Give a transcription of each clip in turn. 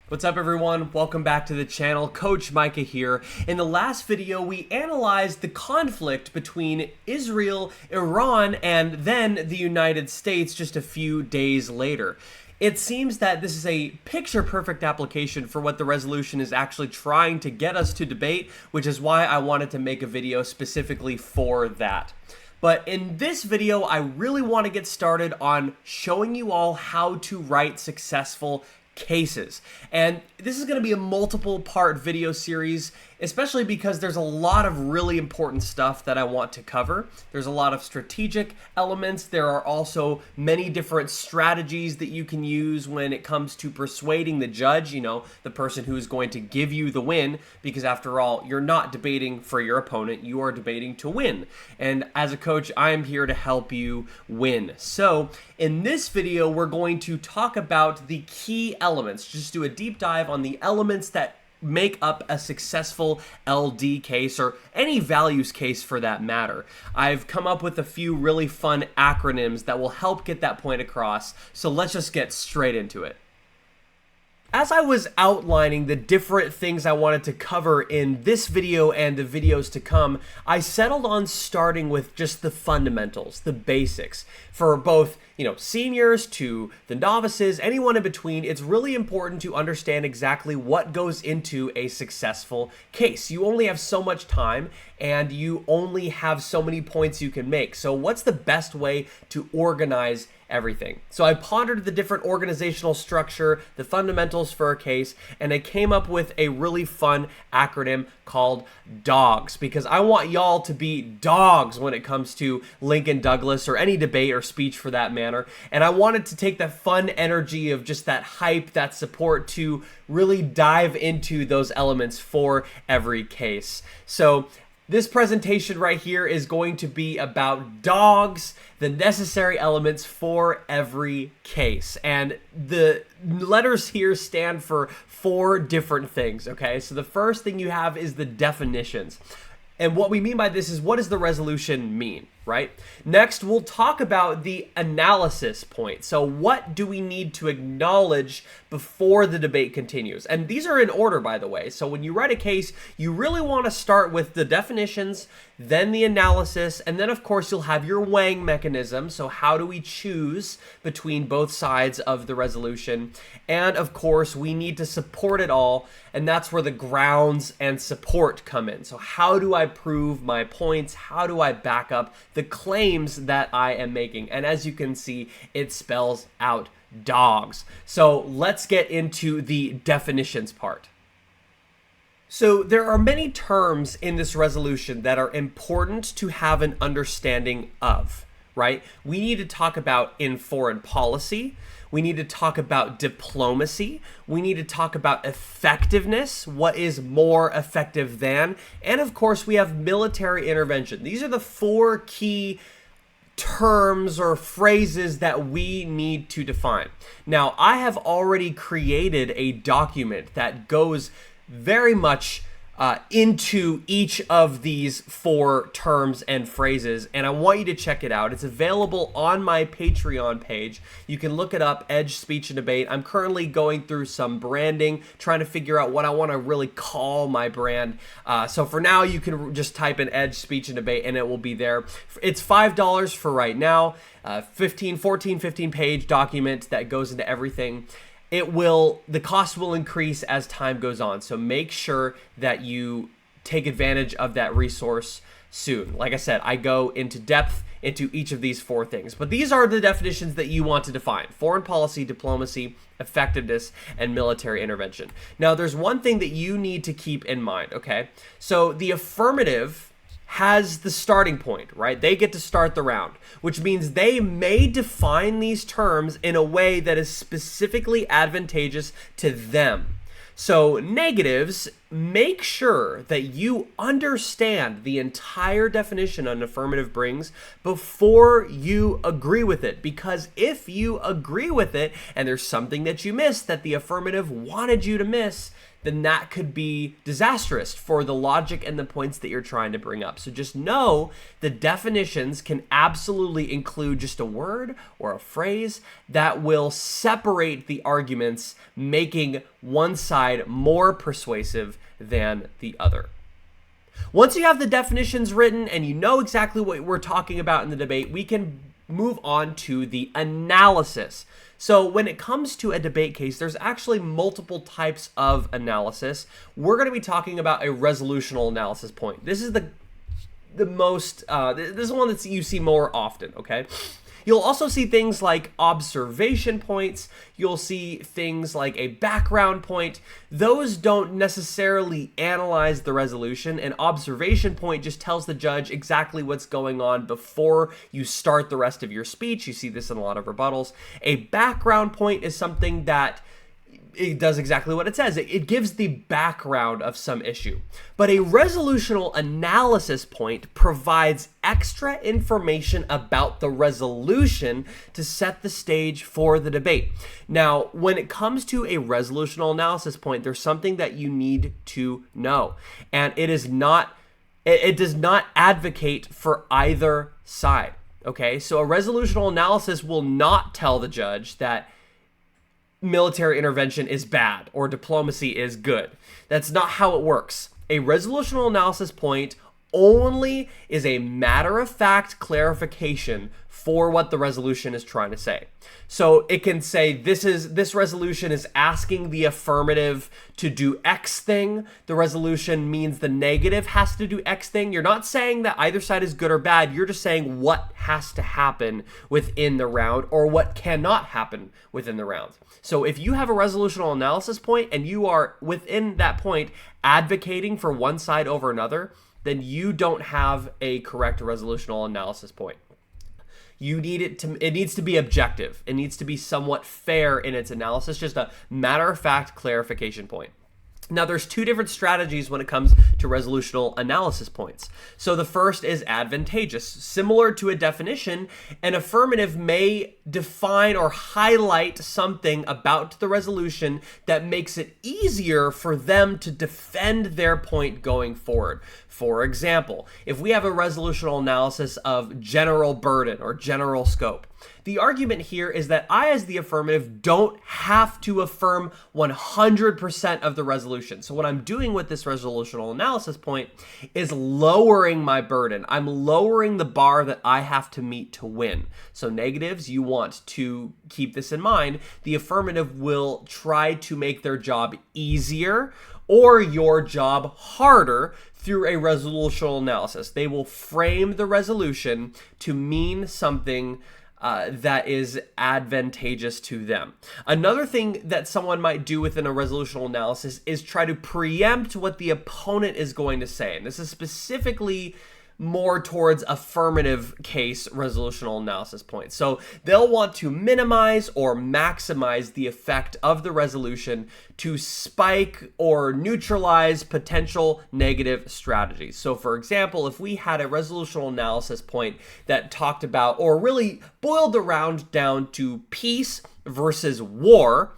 What's up everyone? Welcome back to the channel. Coach Micah here. In the last video, we analyzed the conflict between Israel, Iran, and then the United States just a few days later. It seems that this is a picture-perfect application for what the resolution is actually trying to get us to debate, which is why I wanted to make a video specifically for that. But in this video, I really want to get started on showing you all how to write successful cases. And this is going to be a multiple part video series, especially because there's a lot of really important stuff that I want to cover. There's a lot of strategic elements. There are also many different strategies that you can use when it comes to persuading the judge, the person who is going to give you the win, because after all, you're not debating for your opponent, you are debating to win. And as a coach, I am here to help you win. So in this video, we're going to talk about the key elements, just do a deep dive on the elements that make up a successful LD case, or any values case for that matter. I've come up with a few really fun acronyms that will help get that point across, so let's just get straight into it. As I was outlining the different things I wanted to cover in this video and the videos to come, I settled on starting with just the fundamentals, the basics. For both, seniors to the novices, anyone in between, it's really important to understand exactly what goes into a successful case. You only have so much time and you only have so many points you can make. So what's the best way to organize everything? So I pondered the different organizational structure, the fundamentals for a case, and I came up with a really fun acronym called D.A.W.G.S, because I want y'all to be dogs when it comes to Lincoln Douglas or any debate or speech for that matter. And I wanted to take that fun energy of just that hype, that support, to really dive into those elements for every case. So this presentation right here is going to be about D.A.W.G.S, the necessary elements for every case. And the letters here stand for 4 different things, okay? So the first thing you have is the definitions. And what we mean by this is, what does the resolution mean, right? Next, we'll talk about the analysis point. So what do we need to acknowledge before the debate continues? And these are in order, by the way. So when you write a case, you really want to start with the definitions, then the analysis, and then of course you'll have your weighing mechanism. So how do we choose between both sides of the resolution? And of course, we need to support it all, and that's where the grounds and support come in. So how do I prove my points? How do I back up the claims that I am making? And as you can see, it spells out D.A.W.G.S. So let's get into the definitions part. So there are many terms in this resolution that are important to have an understanding of, right? We need to talk about in foreign policy. We need to talk about diplomacy. We need to talk about effectiveness. What is more effective than? And of course, we have military intervention. These are the 4 key terms or phrases that we need to define. Now, I have already created a document that goes very much into each of these 4 terms and phrases, and I want you to check it out. It's available on my Patreon page. You can look it up, Edge Speech and Debate. I'm currently going through some branding, trying to figure out what I want to really call my brand. So for now, you can just type in Edge Speech and Debate and it will be there. It's $5 for right now, 15 page document that goes into everything. The cost will increase as time goes on. So make sure that you take advantage of that resource soon. Like I said, I go into depth into each of these 4 things, but these are the definitions that you want to define: foreign policy, diplomacy, effectiveness, and military intervention. Now, there's one thing that you need to keep in mind, okay? So the affirmative has the starting point, right? They get to start the round, which means they may define these terms in a way that is specifically advantageous to them. So negatives make sure that you understand the entire definition an affirmative brings before you agree with it. Because if you agree with it and there's something that you missed that the affirmative wanted you to miss, then that could be disastrous for the logic and the points that you're trying to bring up. So just know the definitions can absolutely include just a word or a phrase that will separate the arguments, making one side more persuasive than the other. Once you have the definitions written and you know exactly what we're talking about in the debate, we can move on to the analysis. So when it comes to a debate case, there's actually multiple types of analysis. We're going to be talking about a resolutional analysis point. This is the most, this is one that you see more often, okay? You'll also see things like observation points. You'll see things like a background point. Those don't necessarily analyze the resolution. An observation point just tells the judge exactly what's going on before you start the rest of your speech. You see this in a lot of rebuttals. A background point is something that it does exactly what it says. It gives the background of some issue. But a resolutional analysis point provides extra information about the resolution to set the stage for the debate. Now, when it comes to a resolutional analysis point, there's something that you need to know. And it does not advocate for either side. Okay, so a resolutional analysis will not tell the judge that military intervention is bad or diplomacy is good. That's not how it works. A resolutional analysis point only is a matter-of-fact clarification for what the resolution is trying to say. So it can say this resolution is asking the affirmative to do X thing. The resolution means the negative has to do X thing. You're not saying that either side is good or bad. You're just saying what has to happen within the round or what cannot happen within the round. So if you have a resolutional analysis point and you are within that point advocating for one side over another, then you don't have a correct resolutional analysis point. You need it needs to be objective. It needs to be somewhat fair in its analysis, just a matter-of-fact clarification point. Now, there's two different strategies when it comes to resolutional analysis points. So the first is advantageous. Similar to a definition, an affirmative may define or highlight something about the resolution that makes it easier for them to defend their point going forward. For example, if we have a resolutional analysis of general burden or general scope, the argument here is that I, as the affirmative, don't have to affirm 100% of the resolution. So what I'm doing with this resolutional analysis point is lowering my burden. I'm lowering the bar that I have to meet to win. So negatives, you want to keep this in mind. The affirmative will try to make their job easier or your job harder through a resolutional analysis. They will frame the resolution to mean something that is advantageous to them. Another thing that someone might do within a resolutional analysis is try to preempt what the opponent is going to say. And this is specifically more towards affirmative case resolutional analysis points. So they'll want to minimize or maximize the effect of the resolution to spike or neutralize potential negative strategies. So for example, if we had a resolutional analysis point that talked about or really boiled the round down to peace versus war,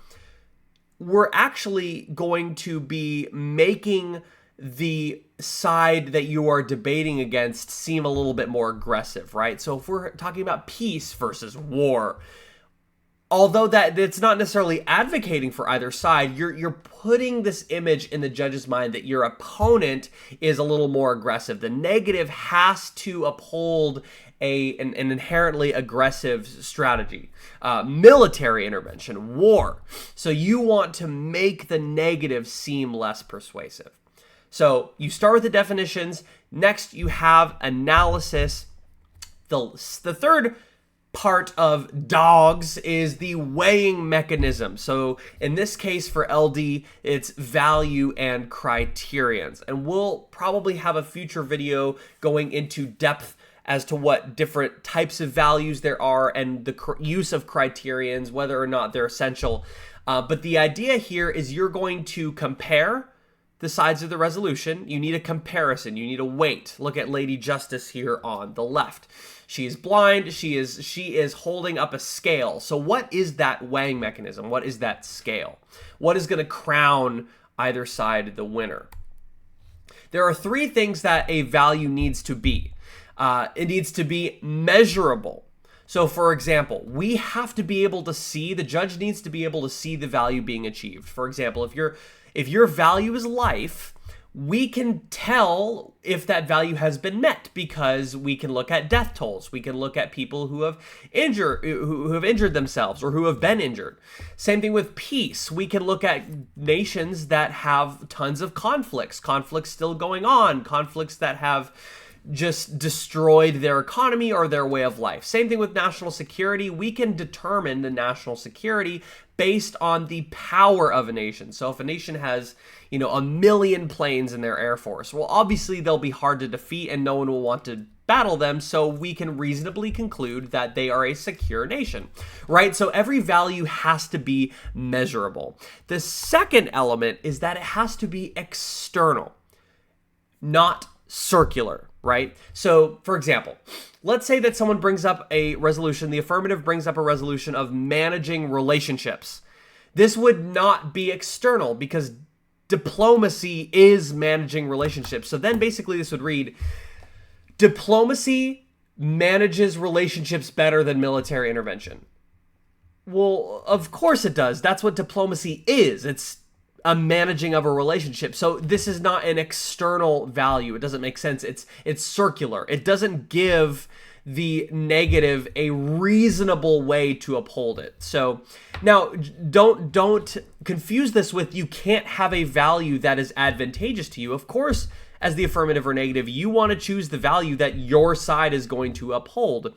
we're actually going to be making the side that you are debating against seem a little bit more aggressive, right? So if we're talking about peace versus war, although that it's not necessarily advocating for either side, you're putting this image in the judge's mind that your opponent is a little more aggressive. The negative has to uphold an inherently aggressive strategy. Military intervention, war. So you want to make the negative seem less persuasive. So you start with the definitions. Next, you have analysis. The third part of D.A.W.G.S is the weighing mechanism. So in this case for LD, it's value and criterions. And we'll probably have a future video going into depth as to what different types of values there are and the use of criterions, whether or not they're essential. But the idea here is you're going to compare the sides of the resolution, you need a comparison, you need a weight. Look at Lady Justice here on the left. She is blind, she is holding up a scale. So what is that weighing mechanism? What is that scale? What is going to crown either side the winner? There are three things that a value needs to be. It needs to be measurable. So for example, we have to be able to see, the judge needs to be able to see the value being achieved. For example, if your value is life, we can tell if that value has been met because we can look at death tolls. We can look at people who have injured themselves or who have been injured. Same thing with peace. We can look at nations that have tons of conflicts still going on, conflicts that have just destroyed their economy or their way of life. Same thing with national security. We can determine the national security based on the power of a nation. So if a nation has, 1 million planes in their air force, well, obviously they'll be hard to defeat and no one will want to battle them. So we can reasonably conclude that they are a secure nation, right? So every value has to be measurable. The second element is that it has to be external, not circular, right? So for example, let's say that someone brings up a resolution, the affirmative brings up a resolution of managing relationships. This would not be external because diplomacy is managing relationships. So then basically this would read, diplomacy manages relationships better than military intervention. Well, of course it does. That's what diplomacy is. It's a managing of a relationship. So this is not an external value. It doesn't make sense. It's circular. It doesn't give the negative a reasonable way to uphold it. So now don't confuse this with you can't have a value that is advantageous to you. Of course, as the affirmative or negative, you want to choose the value that your side is going to uphold,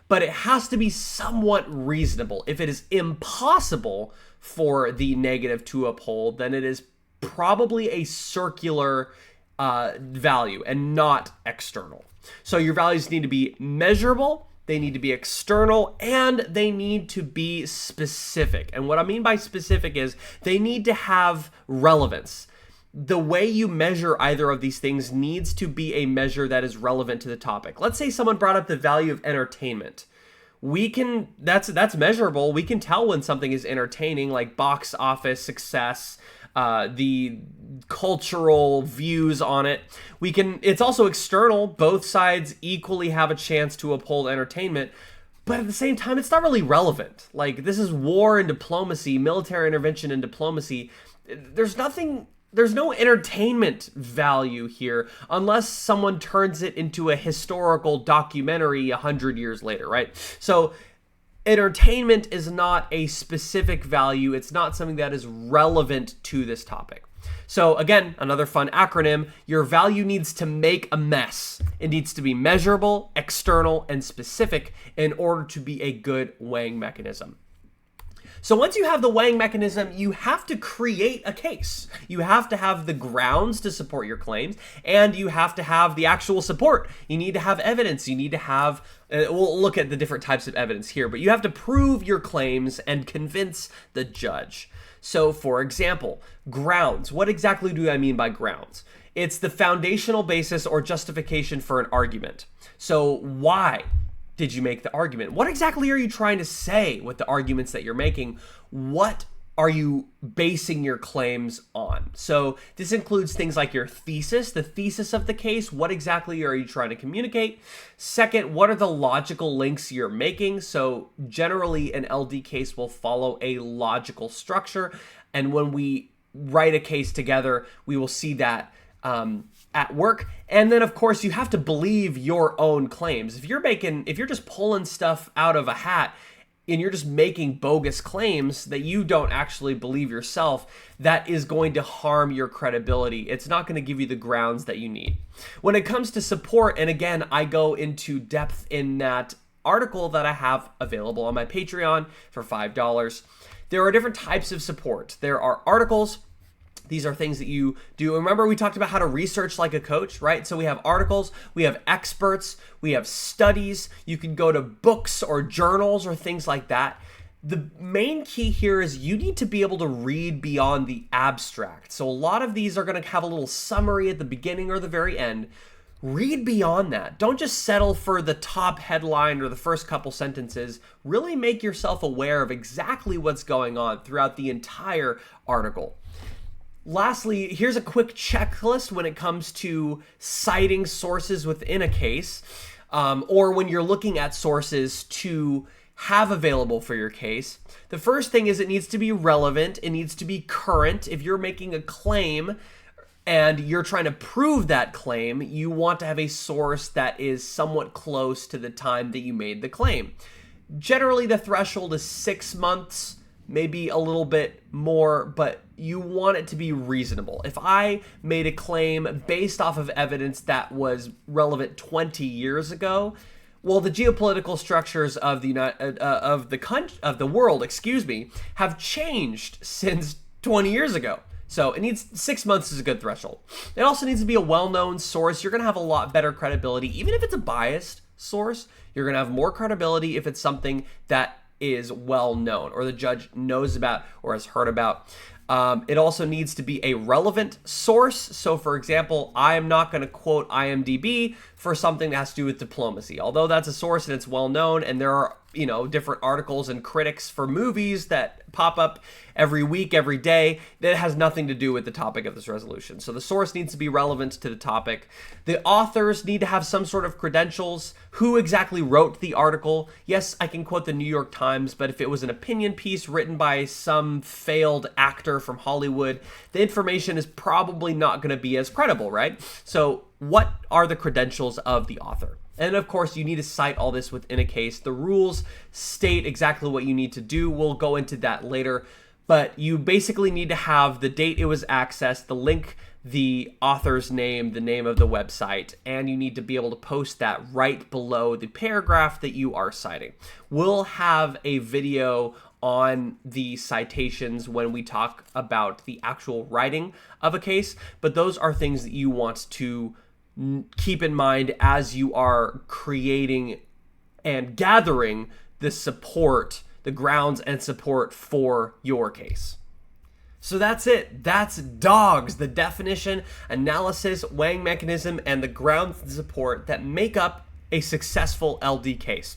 but it has to be somewhat reasonable. If it is impossible for the negative to uphold, then it is probably a circular value and not external. So your values need to be measurable, they need to be external, and they need to be specific. And what I mean by specific is they need to have relevance. The way you measure either of these things needs to be a measure that is relevant to the topic. Let's say someone brought up the value of entertainment. That's measurable. We can tell when something is entertaining, like box office success, the cultural views on it. It's also external. Both sides equally have a chance to uphold entertainment, but at the same time, it's not really relevant. Like, this is war and diplomacy, military intervention and diplomacy. There's no entertainment value here unless someone turns it into a historical documentary 100 years later, right? So entertainment is not a specific value. It's not something that is relevant to this topic. So again, another fun acronym, your value needs to make a mess. It needs to be measurable, external, and specific in order to be a good weighing mechanism. So once you have the weighing mechanism, you have to create a case. You have to have the grounds to support your claims, and you have to have the actual support. You need to have evidence. You need to have, we'll look at the different types of evidence here, but you have to prove your claims and convince the judge. So for example, grounds. What exactly do I mean by grounds? It's the foundational basis or justification for an argument. So why did you make the argument? What exactly are you trying to say with the arguments that you're making? What are you basing your claims on? So this includes things like your thesis, the thesis of the case. What exactly are you trying to communicate? Second, what are the logical links you're making? So generally an LD case will follow a logical structure. And when we write a case together, we will see that at work. And then of course you have to believe your own claims. If you're just pulling stuff out of a hat and you're just making bogus claims that you don't actually believe yourself, that is going to harm your credibility. It's not going to give you the grounds that you need. When it comes to support, and again, I go into depth in that article that I have available on my Patreon for $5. There are different types of support. There are articles. These are things that you do. Remember, we talked about how to research like a coach, right? So we have articles, we have experts, we have studies. You can go to books or journals or things like that. The main key here is you need to be able to read beyond the abstract. So a lot of these are going to have a little summary at the beginning or the very end. Read beyond that. Don't just settle for the top headline or the first couple sentences. Really make yourself aware of exactly what's going on throughout the entire article. Lastly, here's a quick checklist when it comes to citing sources within a case, or when you're looking at sources to have available for your case. The first thing is it needs to be relevant. It needs to be current. If you're making a claim and you're trying to prove that claim, you want to have a source that is somewhat close to the time that you made the claim. Generally, the threshold is 6 months, maybe a little bit more, but you want it to be reasonable. If I made a claim based off of evidence that was relevant 20 years ago, well, the geopolitical structures of the world, have changed since 20 years ago. So it needs 6 months is a good threshold. It also needs to be a well-known source. You're going to have a lot better credibility. Even if it's a biased source, you're going to have more credibility if it's something that is well-known or the judge knows about or has heard about. It also needs to be a relevant source. So for example, I am not going to quote IMDb for something that has to do with diplomacy. Although that's a source and it's well known, and there are, different articles and critics for movies that pop up every week, every day, that has nothing to do with the topic of this resolution. So the source needs to be relevant to the topic. The authors need to have some sort of credentials. Who exactly wrote the article? Yes, I can quote the New York Times, but if it was an opinion piece written by some failed actor from Hollywood, the information is probably not going to be as credible, right? So what are the credentials of the author? And of course, you need to cite all this within a case. The rules state exactly what you need to do. We'll go into that later. But you basically need to have the date it was accessed, the link, the author's name, the name of the website, and you need to be able to post that right below the paragraph that you are citing. We'll have a video on the citations when we talk about the actual writing of a case, but those are things that you want to keep in mind as you are creating and gathering the support, the grounds and support for your case. So that's it. That's D.A.W.G.S, the definition, analysis, weighing mechanism, and the grounds and support that make up a successful LD case.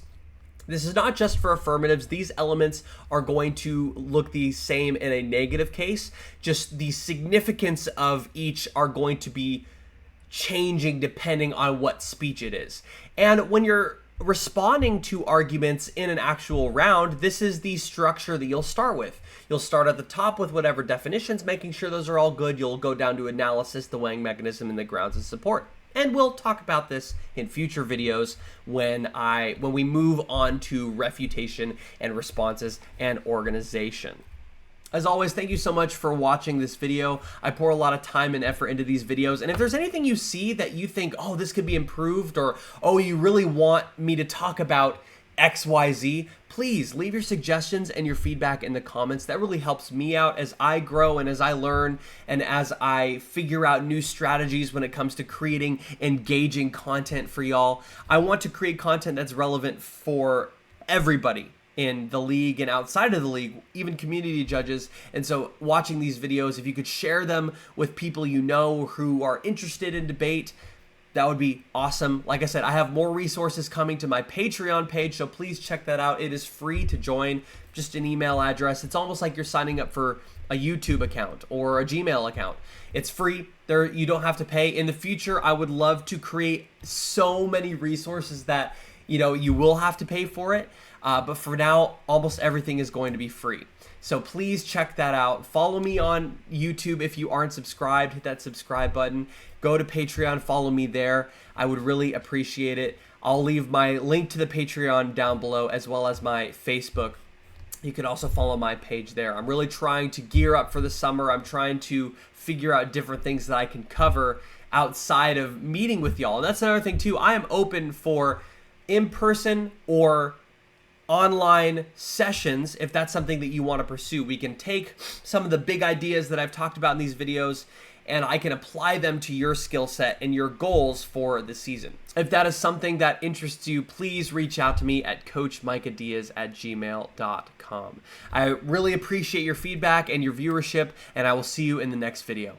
This is not just for affirmatives. These elements are going to look the same in a negative case. Just the significance of each are going to be changing depending on what speech it is. And when you're responding to arguments in an actual round, this is the structure that you'll start with. You'll start at the top with whatever definitions, making sure those are all good. You'll go down to analysis, the weighing mechanism, and the grounds of support. And we'll talk about this in future videos when we move on to refutation and responses and organization. As always, thank you so much for watching this video. I pour a lot of time and effort into these videos. And if there's anything you see that you think, oh, this could be improved, or, oh, you really want me to talk about XYZ, please leave your suggestions and your feedback in the comments. That really helps me out as I grow and as I learn and as I figure out new strategies when it comes to creating engaging content for y'all. I want to create content that's relevant for everybody in the league and outside of the league, even community judges. And so watching these videos, if you could share them with people you know who are interested in debate, that would be awesome. Like I said, I have more resources coming to my Patreon page, so please check that out. It is free to join, just an email address. It's almost like you're signing up for a YouTube account or a Gmail account. It's free. There, you don't have to pay. In the future, I would love to create so many resources that, you will have to pay for it. But for now, almost everything is going to be free. So please check that out. Follow me on YouTube if you aren't subscribed. Hit that subscribe button. Go to Patreon. Follow me there. I would really appreciate it. I'll leave my link to the Patreon down below as well as my Facebook. You can also follow my page there. I'm really trying to gear up for the summer. I'm trying to figure out different things that I can cover outside of meeting with y'all. And that's another thing too. I am open for in-person or online sessions if that's something that you want to pursue. We can take some of the big ideas that I've talked about in these videos and I can apply them to your skill set and your goals for the season. If that is something that interests you, please reach out to me at coachmicahdiaz@gmail.com. I really appreciate your feedback and your viewership, and I will see you in the next video.